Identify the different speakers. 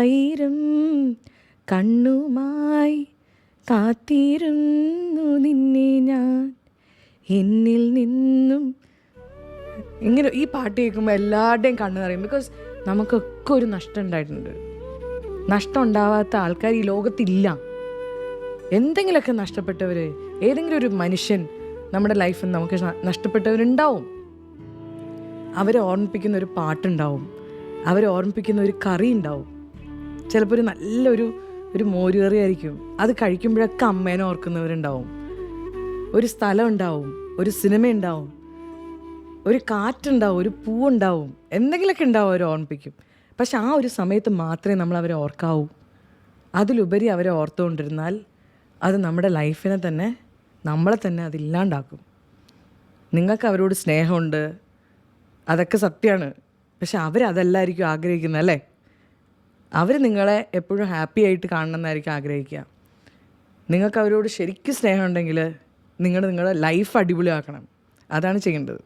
Speaker 1: ആയിരം കണ്ണുമായി കാത്തിരുന്നു നിന്നെ ഞാൻ എന്നിൽ നിന്നും. ഇങ്ങനെ ഈ പാട്ട് കേൾക്കുമ്പോൾ എല്ലാവരുടെയും കണ്ണ് നിറയും. ബിക്കോസ് നമുക്കൊക്കെ ഒരു നഷ്ടം ഉണ്ടായിട്ടുണ്ട്. നഷ്ടം ഉണ്ടാവാത്ത ആൾക്കാർ ഈ ലോകത്തില്ല. എന്തെങ്കിലുമൊക്കെ നഷ്ടപ്പെട്ടവർ, ഏതെങ്കിലും ഒരു മനുഷ്യൻ നമ്മുടെ ലൈഫിൽ നമുക്ക് നഷ്ടപ്പെട്ടവരുണ്ടാവും. അവരെ ഓർമ്മിപ്പിക്കുന്ന ഒരു പാട്ടുണ്ടാവും, അവരെ ഓർമ്മിപ്പിക്കുന്ന ഒരു കറി ഉണ്ടാവും. ചിലപ്പോൾ ഒരു നല്ലൊരു മോരുകറി ആയിരിക്കും. അത് കഴിക്കുമ്പോഴൊക്കെ അമ്മേനെ ഓർക്കുന്നവരുണ്ടാവും. ഒരു സ്ഥലം ഉണ്ടാവും, ഒരു സിനിമ ഉണ്ടാവും, ഒരു കാറ്റുണ്ടാവും, ഒരു പൂവുണ്ടാവും, എന്തെങ്കിലുമൊക്കെ ഉണ്ടാവും അവരെ ഓർമ്മിപ്പിക്കും. പക്ഷെ ആ ഒരു സമയത്ത് മാത്രമേ നമ്മൾ അവരെ ഓർക്കാവൂ. അതിലുപരി അവരെ ഓർത്തുകൊണ്ടിരുന്നാൽ അത് നമ്മുടെ ലൈഫിനെ തന്നെ, നമ്മളെ തന്നെ അതില്ലാണ്ടാക്കും. നിങ്ങൾക്ക് അവരോട് സ്നേഹമുണ്ട്, അതൊക്കെ സത്യമാണ്. പക്ഷെ അവരതല്ലായിരിക്കും ആഗ്രഹിക്കുന്നത്, അല്ലേ? അവർ നിങ്ങളെ എപ്പോഴും ഹാപ്പി ആയിട്ട് കാണണമെന്നായിരിക്കും ആഗ്രഹിക്കുക. നിങ്ങൾക്ക് അവരോട് ശരിക്കും സ്നേഹമുണ്ടെങ്കിൽ നിങ്ങളുടെ ലൈഫ് അടിപൊളിയാക്കണം. അതാണ് ചെയ്യേണ്ടത്.